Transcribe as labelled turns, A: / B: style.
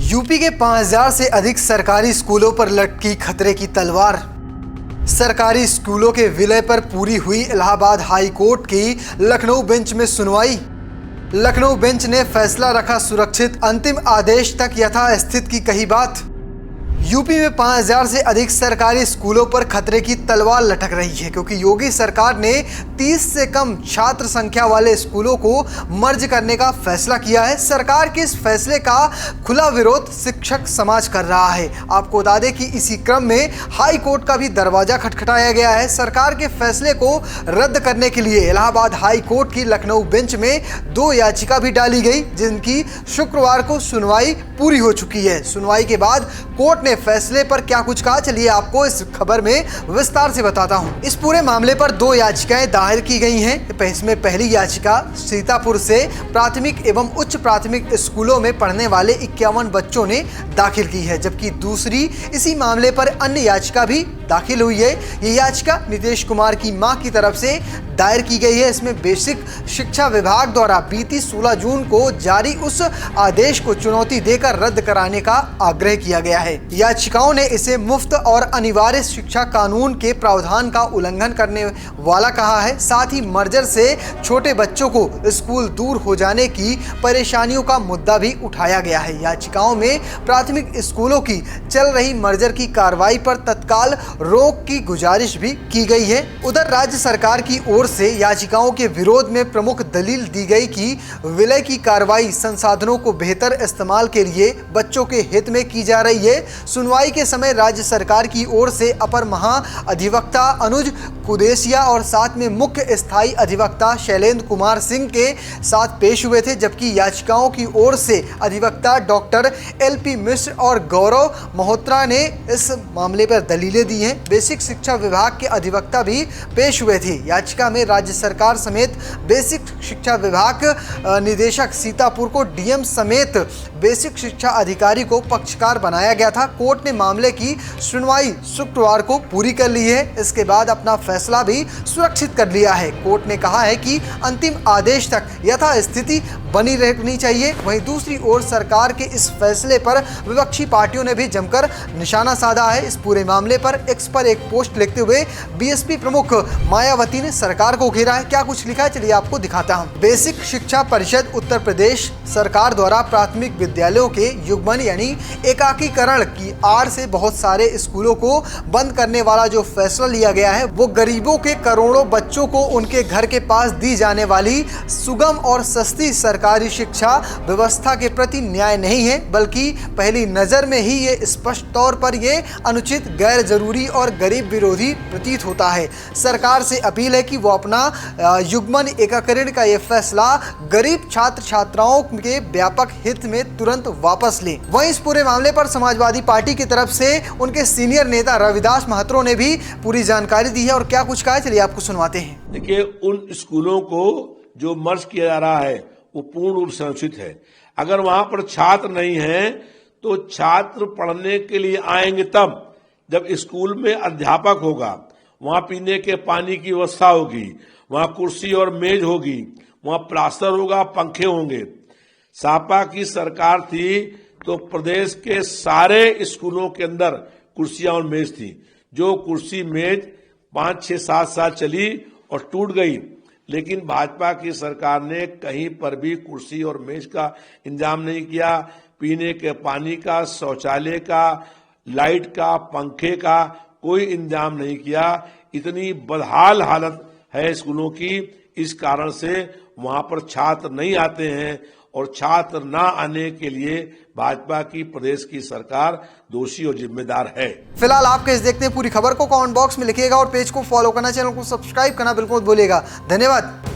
A: UP के 5000 से अधिक सरकारी स्कूलों पर लटकी खतरे की तलवार। सरकारी स्कूलों के विलय पर पूरी हुई इलाहाबाद हाई कोर्ट की लखनऊ बेंच में सुनवाई। लखनऊ बेंच ने फैसला रखा सुरक्षित, अंतिम आदेश तक यथास्थिति की कही बात। यूपी में 5000 से अधिक सरकारी स्कूलों पर खतरे की तलवार लटक रही है, क्योंकि योगी सरकार ने 30 से कम छात्र संख्या वाले स्कूलों को मर्ज करने का फैसला किया है। सरकार के इस फैसले का खुला विरोध शिक्षक समाज कर रहा है। आपको बता दें कि इसी क्रम में हाई कोर्ट का भी दरवाजा खटखटाया गया है। सरकार के फैसले को रद्द करने के लिए इलाहाबाद हाई कोर्ट की लखनऊ बेंच में 2 याचिका भी डाली गई, जिनकी शुक्रवार को सुनवाई पूरी हो चुकी है। सुनवाई के बाद कोर्ट ने फैसले पर क्या कुछ कहा, चलिए आपको इस खबर में विस्तार से बताता हूं। इस पूरे मामले पर 2 याचिकाएं दायर की गई हैं। इसमें पहली याचिका सीतापुर से प्राथमिक एवं उच्च प्राथमिक स्कूलों में पढ़ने वाले 51 बच्चों ने दाखिल की है, जबकि दूसरी इसी मामले पर अन्य याचिका भी दाखिल हुई है। ये याचिका नीतीश कुमार की मां की तरफ से दायर की गई है। इसमें बेसिक शिक्षा विभाग द्वारा बीती 16 जून को जारी उस आदेश को चुनौती देकर रद्द कराने का आग्रह किया गया है। याचिकाओं ने इसे मुफ्त और अनिवार्य शिक्षा कानून के प्रावधान का उल्लंघन करने वाला कहा है। साथ ही मर्जर से छोटे बच्चों को स्कूल दूर हो जाने की परेशानियों का मुद्दा भी उठाया गया है। याचिकाओं में प्राथमिक स्कूलों की चल रही मर्जर की कार्रवाई पर तत्काल रोक की गुजारिश भी की गई है। उधर राज्य सरकार की ओर से याचिकाओं के विरोध में प्रमुख दलील दी गई कि विलय की कार्रवाई संसाधनों को बेहतर इस्तेमाल के लिए बच्चों के हित में की जा रही है। सुनवाई के समय राज्य सरकार की ओर से अपर महाअधिवक्ता अनुज कुदेसिया और साथ में मुख्य स्थायी अधिवक्ता शैलेंद्र कुमार सिंह के साथ पेश हुए थे, जबकि याचिकाओं की ओर से अधिवक्ता डॉक्टर LP मिश्र और गौरव मल्होत्रा ने इस मामले पर दलीलें दी हैं। बेसिक शिक्षा विभाग के अधिवक्ता भी पेश हुए थे। याचिका में राज्य सरकार समेत बेसिक शिक्षा विभाग निदेशक सीतापुर को DM समेत बेसिक शिक्षा अधिकारी को पक्षकार बनाया गया था। कोर्ट ने मामले की सुनवाई शुक्रवार को पूरी कर ली है। इसके बाद अपना फैसला भी सुरक्षित कर लिया है। कोर्ट ने कहा है कि अंतिम आदेश तक यथास्थिति बनी रहनी चाहिए। वहीं दूसरी ओर सरकार के इस फैसले पर विपक्षी पार्टियों ने भी जमकर निशाना साधा है। इस पूरे मामले पर X पर एक पोस्ट लिखते हुए BSP प्रमुख मायावती ने सरकार को घेरा है। क्या कुछ लिखा है, चलिए आपको दिखाता हूं। बेसिक शिक्षा परिषद उत्तर प्रदेश सरकार द्वारा प्राथमिक विद्यालयों के युग्मन यानी एकाकीकरण की आड़ से बहुत सारे स्कूलों को बंद करने वाला जो फैसला लिया गया है, वो गरीबों के करोड़ों बच्चों को उनके घर के पास दी जाने वाली सुगम और सस्ती सरकारी शिक्षा व्यवस्था के प्रति न्याय नहीं है, बल्कि पहली नजर में ही ये स्पष्ट तौर पर ये अनुचित, गैर जरूरी और गरीब विरोधी प्रतीत होता है। सरकार से अपील है कि वो अपना युग्मन एकीकरण का ये फैसला गरीब छात्र छात्राओं के व्यापक हित में तुरंत वापस लें। वहीं इस पूरे मामले पर समाजवादी पार्टी की तरफ से उनके सीनियर नेता रविदास महतो ने भी पूरी जानकारी दी है और क्या कुछ कहा है, चलिए आपको सुनवाते हैं।
B: देखिए, उन स्कूलों को जो मर्ज किया जा रहा है वो पूर्ण रूप से अनुचित है। अगर वहां पर छात्र नहीं है तो छात्र पढ़ने के लिए आएंगे तब जब स्कूल में अध्यापक होगा, वहां पीने के पानी की व्यवस्था होगी, वहां कुर्सी और मेज होगी, वहां प्लास्टर होगा, पंखे होंगे। सपा की सरकार थी तो प्रदेश के सारे स्कूलों के अंदर कुर्सियां और मेज थी। जो कुर्सी मेज 5, 6, 7 साल चली और टूट गई, लेकिन भाजपा की सरकार ने कहीं पर भी कुर्सी और मेज का इंतजाम नहीं किया। पीने के पानी का, शौचालय का, लाइट का, पंखे का कोई इंतजाम नहीं किया। इतनी बदहाल हालत है स्कूलों की, इस कारण से वहां पर छात्र नहीं आते हैं और छात्र ना आने के लिए भाजपा की प्रदेश की सरकार दोषी और जिम्मेदार है।
A: फिलहाल आप कैसे देखते हैं पूरी खबर को कमेंट बॉक्स में लिखिएगा और पेज को फॉलो करना, चैनल को सब्सक्राइब करना बिल्कुल मत भूलिएगा। धन्यवाद।